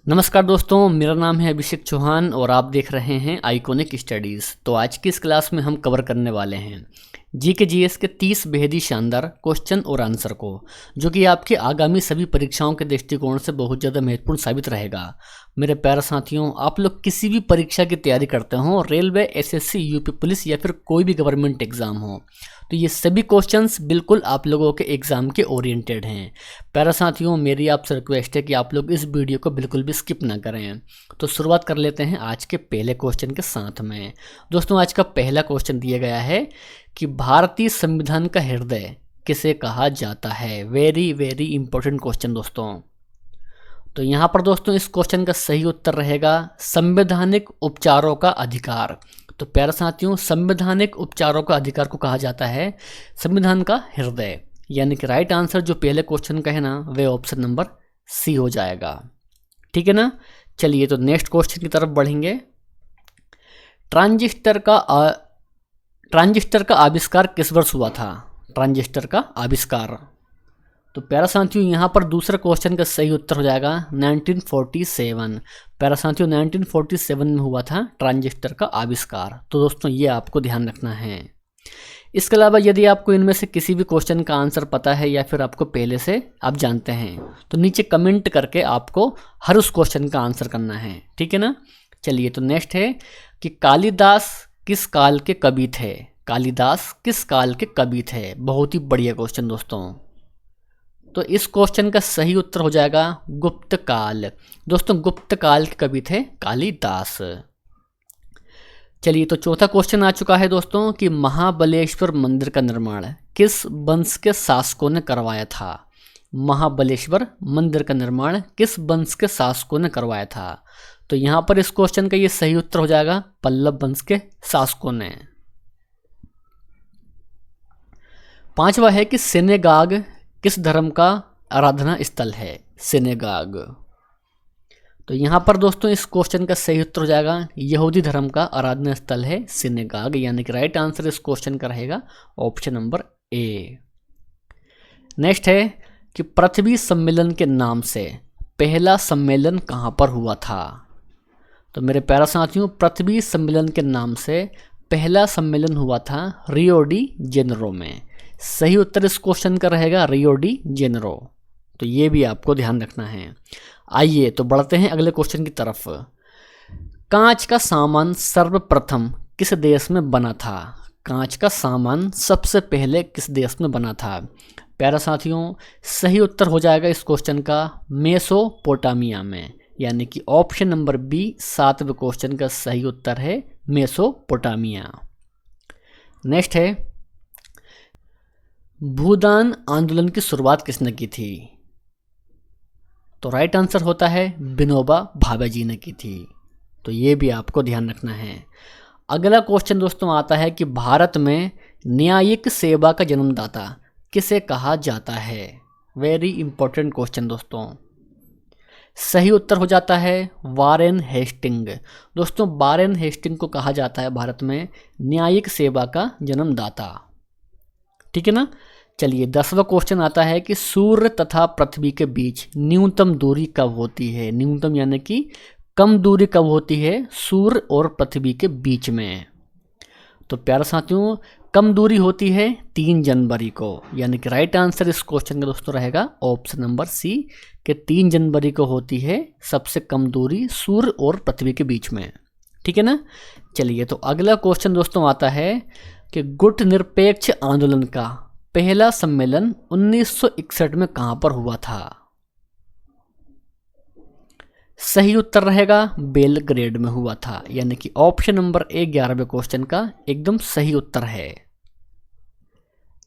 नमस्कार दोस्तों, मेरा नाम है अभिषेक चौहान और आप देख रहे हैं आइकॉनिक स्टडीज़। तो आज की इस क्लास में हम कवर करने वाले हैं जीएस के 30 बेहद ही शानदार क्वेश्चन और आंसर को, जो कि आपके आगामी सभी परीक्षाओं के दृष्टिकोण से बहुत ज़्यादा महत्वपूर्ण साबित रहेगा। मेरे प्यारे साथियों, आप लोग किसी भी परीक्षा की तैयारी करते हो, रेलवे, एसएससी, यूपी पुलिस या फिर कोई भी गवर्नमेंट एग्जाम हो, तो ये सभी क्वेश्चंस बिल्कुल आप लोगों के एग्ज़ाम के ओरिएंटेड हैं। प्यारे साथियों, मेरी आपसे रिक्वेस्ट है कि आप लोग इस वीडियो को बिल्कुल भी स्किप ना करें। तो शुरुआत कर लेते हैं आज के पहले क्वेश्चन के साथ में। दोस्तों, आज का पहला क्वेश्चन दिया गया है कि भारतीय संविधान का हृदय किसे कहा जाता है। वेरी वेरी इंपॉर्टेंट क्वेश्चन दोस्तों। तो यहाँ पर दोस्तों इस क्वेश्चन का सही उत्तर रहेगा संवैधानिक उपचारों का अधिकार। तो प्यारे साथियों, संवैधानिक उपचारों का अधिकार को कहा जाता है संविधान का हृदय, यानी कि राइट आंसर जो पहले क्वेश्चन का है ना, वे ऑप्शन नंबर सी हो जाएगा। ठीक है ना। चलिए तो नेक्स्ट क्वेश्चन की तरफ बढ़ेंगे। ट्रांजिस्टर का आविष्कार किस वर्ष हुआ था। ट्रांजिस्टर का आविष्कार। तो प्यारा साथियों, यहाँ पर दूसरे क्वेश्चन का सही उत्तर हो जाएगा 1947। प्यारा साथियों, 1947 में हुआ था ट्रांजिस्टर का आविष्कार। तो दोस्तों ये आपको ध्यान रखना है। इसके अलावा यदि आपको इनमें से किसी भी क्वेश्चन का आंसर पता है या फिर आपको पहले से आप जानते हैं, तो नीचे कमेंट करके आपको हर उस क्वेश्चन का आंसर करना है। ठीक है ना। चलिए तो नेक्स्ट है कि कालिदास किस काल के कवि थे। कालिदास किस काल के कवि थे। बहुत ही बढ़िया क्वेश्चन दोस्तों। तो इस क्वेश्चन का सही उत्तर हो जाएगा गुप्त काल। दोस्तों गुप्त काल के कवि थे कालिदास। चलिए तो चौथा क्वेश्चन आ चुका है दोस्तों कि महाबलेश्वर मंदिर का निर्माण किस वंश के शासकों ने करवाया था। महाबलेश्वर मंदिर का निर्माण किस वंश के शासकों ने करवाया था। तो यहाँ पर इस क्वेश्चन का ये सही उत्तर हो जाएगा पल्लव वंश के शासकों ने। पांचवा है कि सेनेगाग किस धर्म का आराधना स्थल है। सेनेगाग। तो यहाँ पर दोस्तों इस क्वेश्चन का सही उत्तर हो जाएगा यहूदी धर्म का आराधना स्थल है सेनेगाग, यानी कि राइट आंसर इस क्वेश्चन का रहेगा ऑप्शन नंबर ए। नेक्स्ट है कि पृथ्वी सम्मेलन के नाम से पहला सम्मेलन कहाँ पर हुआ था। तो मेरे प्यारे साथियों, पृथ्वी सम्मेलन के नाम से पहला सम्मेलन हुआ था रियो डी जेनेरो में। सही उत्तर इस क्वेश्चन का रहेगा रियो डी जेनेरो। तो ये भी आपको ध्यान रखना है। आइए तो बढ़ते हैं अगले क्वेश्चन की तरफ। कांच का सामान सर्वप्रथम किस देश में बना था। कांच का सामान सबसे पहले किस देश में बना था। प्यारा साथियों, सही उत्तर हो जाएगा इस क्वेश्चन का मेसोपोटामिया में, यानी कि ऑप्शन नंबर बी 7वें क्वेश्चन का सही उत्तर है मेसोपोटामिया। नेक्स्ट है भूदान आंदोलन की शुरुआत किसने की थी। तो राइट आंसर होता है विनोबा भावे जी ने की थी। तो ये भी आपको ध्यान रखना है। अगला क्वेश्चन दोस्तों आता है कि भारत में न्यायिक सेवा का जन्मदाता किसे कहा जाता है। वेरी इंपॉर्टेंट क्वेश्चन दोस्तों। सही उत्तर हो जाता है वारेन हेस्टिंग। दोस्तों वारेन हेस्टिंग को कहा जाता है भारत में न्यायिक सेवा का जन्मदाता। ठीक है ना। चलिए 10वां क्वेश्चन आता है कि सूर्य तथा पृथ्वी के बीच न्यूनतम दूरी कब होती है। न्यूनतम यानी कि कम दूरी कब होती है सूर्य और पृथ्वी के बीच में। तो प्यारे साथियों, कम दूरी होती है 3 जनवरी को, यानी कि राइट आंसर इस क्वेश्चन का दोस्तों रहेगा ऑप्शन नंबर सी कि 3 जनवरी को होती है सबसे कम दूरी सूर्य और पृथ्वी के बीच में। ठीक है ना। चलिए तो अगला क्वेश्चन दोस्तों आता है कि गुट निरपेक्ष आंदोलन का पहला सम्मेलन 1961 में कहां पर हुआ था। सही उत्तर रहेगा बेलग्रेड में हुआ था, यानी कि ऑप्शन नंबर ए 11वें क्वेश्चन का एकदम सही उत्तर है।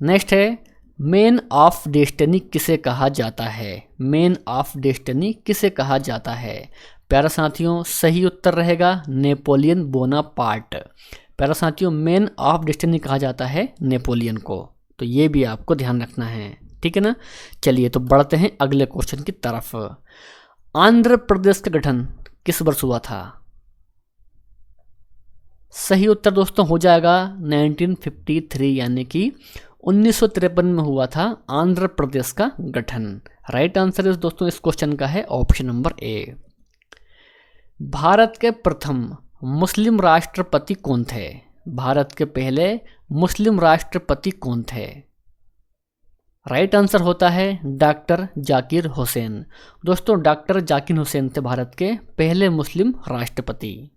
नेक्स्ट है मैन ऑफ डेस्टिनी किसे कहा जाता है। मैन ऑफ डेस्टिनी किसे कहा जाता है। प्यारे साथियों, सही उत्तर रहेगा नेपोलियन बोनापार्ट। प्यारे साथियों, मैन ऑफ डेस्टिनी कहा जाता है नेपोलियन को। तो ये भी आपको ध्यान रखना है। ठीक है ना। चलिए तो बढ़ते हैं अगले क्वेश्चन की तरफ। आंध्र प्रदेश का गठन किस वर्ष हुआ था। सही उत्तर दोस्तों हो जाएगा 1953, यानी कि 1953 में हुआ था आंध्र प्रदेश का गठन। राइट आंसर इस दोस्तों इस क्वेश्चन का है ऑप्शन नंबर ए। भारत के प्रथम मुस्लिम राष्ट्रपति कौन थे? भारत के पहले मुस्लिम राष्ट्रपति कौन थे? राइट आंसर होता है डॉक्टर जाकिर हुसैन। दोस्तों डॉक्टर जाकिर हुसैन थे भारत के पहले मुस्लिम राष्ट्रपति।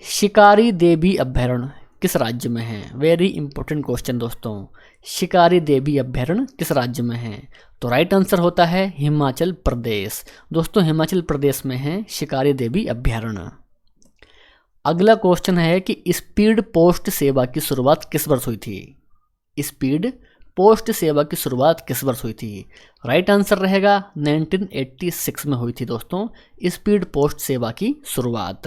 शिकारी देवी अभयारण्य किस राज्य में है? वेरी इंपॉर्टेंट क्वेश्चन दोस्तों। शिकारी देवी अभयारण्य किस राज्य में है? तो राइट आंसर होता है हिमाचल प्रदेश। दोस्तों हिमाचल प्रदेश में है शिकारी देवी अभयारण्य। अगला क्वेश्चन है कि स्पीड पोस्ट सेवा की शुरुआत किस वर्ष हुई थी? स्पीड पोस्ट सेवा की शुरुआत किस वर्ष हुई थी? राइट आंसर रहेगा 1986 में हुई थी दोस्तों स्पीड पोस्ट सेवा की शुरुआत।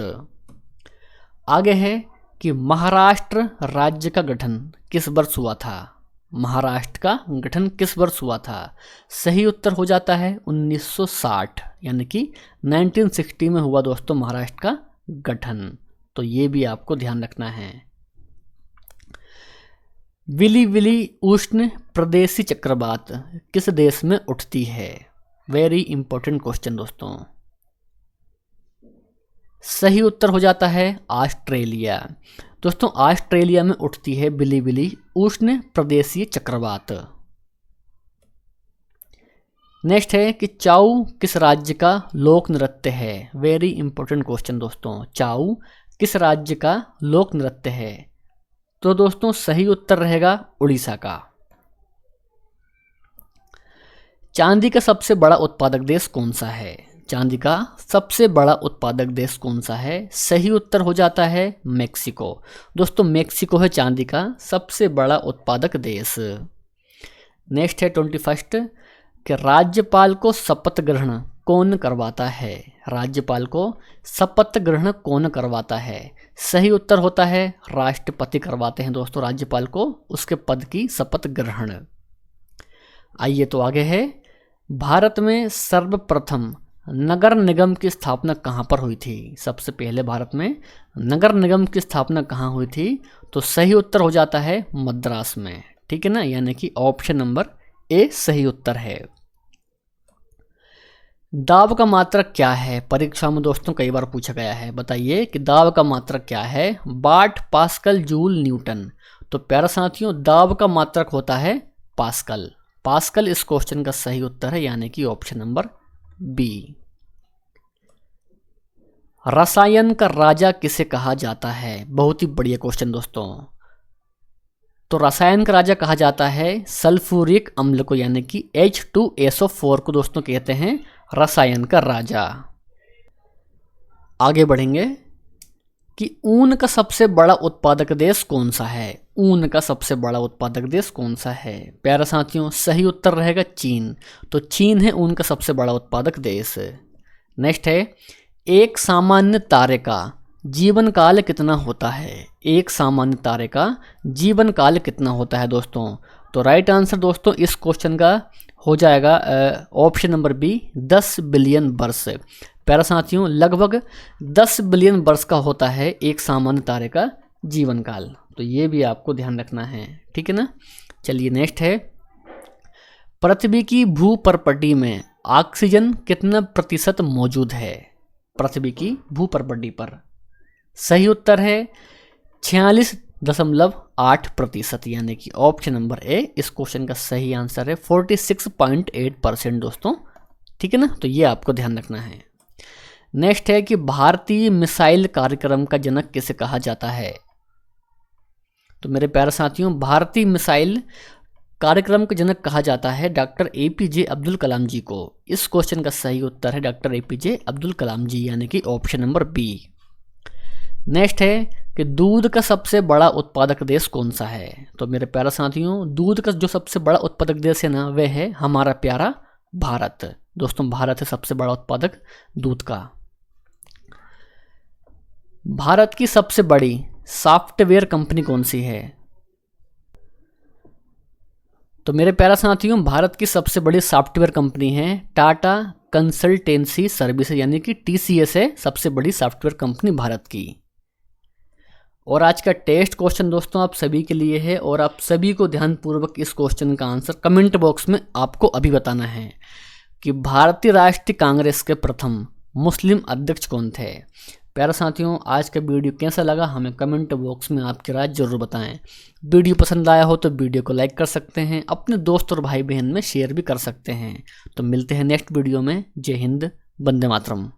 आगे है कि महाराष्ट्र राज्य का गठन किस वर्ष हुआ था? महाराष्ट्र का गठन किस वर्ष हुआ था? सही उत्तर हो जाता है 1960, यानी कि 1960 में हुआ दोस्तों महाराष्ट्र का गठन। तो ये भी आपको ध्यान रखना है। विली विली उष्ण प्रदेशी चक्रवात किस देश में उठती है? वेरी इंपॉर्टेंट क्वेश्चन दोस्तों। सही उत्तर हो जाता है ऑस्ट्रेलिया। दोस्तों ऑस्ट्रेलिया में उठती है विली विली उष्ण प्रदेशीय चक्रवात। नेक्स्ट है कि चाऊ किस राज्य का लोक नृत्य है? वेरी इंपॉर्टेंट क्वेश्चन दोस्तों। चाऊ किस राज्य का लोक नृत्य है? तो दोस्तों सही उत्तर रहेगा उड़ीसा का। चांदी का सबसे बड़ा उत्पादक देश कौन सा है? चांदी का सबसे बड़ा उत्पादक देश कौन सा है? सही उत्तर हो जाता है मेक्सिको। दोस्तों मेक्सिको है चांदी का सबसे बड़ा उत्पादक देश। नेक्स्ट है 21 कि राज्यपाल को शपथ ग्रहण कौन करवाता है? राज्यपाल को शपथ ग्रहण कौन करवाता है? सही उत्तर होता है राष्ट्रपति करवाते हैं दोस्तों राज्यपाल को उसके पद की शपथ ग्रहण। आइए तो आगे है, भारत में सर्वप्रथम नगर निगम की स्थापना कहाँ पर हुई थी? सबसे पहले भारत में नगर निगम की स्थापना कहाँ हुई थी? तो सही उत्तर हो जाता है मद्रास में। ठीक है ना, यानी कि ऑप्शन नंबर ए सही उत्तर है। दाब का मात्रक क्या है? परीक्षा में दोस्तों कई बार पूछा गया है। बताइए कि दाब का मात्रक क्या है? वाट, पास्कल, जूल, न्यूटन। तो प्यारे साथियों दाब का मात्रक होता है पास्कल। पास्कल इस क्वेश्चन का सही उत्तर है, यानी कि ऑप्शन नंबर बी। रसायन का राजा किसे कहा जाता है? बहुत ही बढ़िया क्वेश्चन दोस्तों। तो रसायन का राजा कहा जाता है सल्फ्यूरिक अम्ल को, यानी कि H2SO4 को दोस्तों कहते हैं रसायन का राजा। आगे बढ़ेंगे कि ऊन का सबसे बड़ा उत्पादक देश कौन सा है? ऊन का सबसे बड़ा उत्पादक देश कौन सा है? प्यारे साथियों सही उत्तर रहेगा चीन। तो चीन है ऊन का सबसे बड़ा उत्पादक देश। नेक्स्ट है, एक सामान्य तारे का जीवन काल कितना होता है? एक सामान्य तारे का जीवन काल कितना होता है दोस्तों? तो राइट आंसर दोस्तों इस क्वेश्चन का हो जाएगा ऑप्शन नंबर बी 10 बिलियन वर्ष। प्यारे साथियों लगभग 10 बिलियन वर्ष का होता है एक सामान्य तारे का जीवन काल। तो ये भी आपको ध्यान रखना है। ठीक है ना। चलिए नेक्स्ट है, पृथ्वी की भूपर्पटी में ऑक्सीजन कितना प्रतिशत मौजूद है? पृथ्वी की भूपर्पटी पर सही उत्तर है 46.8%, यानी कि ऑप्शन नंबर ए इस क्वेश्चन का सही आंसर है 46.8% दोस्तों। ठीक है ना, तो ये आपको ध्यान रखना है। नेक्स्ट है कि भारतीय मिसाइल कार्यक्रम का जनक किसे कहा जाता है? तो मेरे प्यारे साथियों भारतीय मिसाइल कार्यक्रम का जनक कहा जाता है डॉक्टर APJ अब्दुल कलाम जी को। इस क्वेश्चन का सही उत्तर है डॉक्टर APJ अब्दुल कलाम जी, यानी कि ऑप्शन नंबर बी। नेक्स्ट है कि दूध का सबसे बड़ा उत्पादक देश कौन सा है? तो मेरे प्यारे साथियों दूध का जो सबसे बड़ा उत्पादक देश है ना वह है हमारा प्यारा भारत। दोस्तों भारत है सबसे बड़ा उत्पादक दूध का। भारत की सबसे बड़ी सॉफ्टवेयर कंपनी कौन सी है? तो मेरे प्यारे साथियों भारत की सबसे बड़ी सॉफ्टवेयर कंपनी है टाटा कंसल्टेंसी सर्विसेज, यानी कि TCS है सबसे बड़ी सॉफ्टवेयर कंपनी भारत की। और आज का टेस्ट क्वेश्चन दोस्तों आप सभी के लिए है और आप सभी को ध्यानपूर्वक इस क्वेश्चन का आंसर कमेंट बॉक्स में आपको अभी बताना है कि भारतीय राष्ट्रीय कांग्रेस के प्रथम मुस्लिम अध्यक्ष कौन थे। प्यारे साथियों, आज का वीडियो कैसा लगा हमें कमेंट बॉक्स में आपकी राय जरूर बताएं। वीडियो पसंद आया हो तो वीडियो को लाइक कर सकते हैं, अपने दोस्त और भाई बहन में शेयर भी कर सकते हैं। तो मिलते हैं नेक्स्ट वीडियो में। जय हिंद, वंदे मातरम।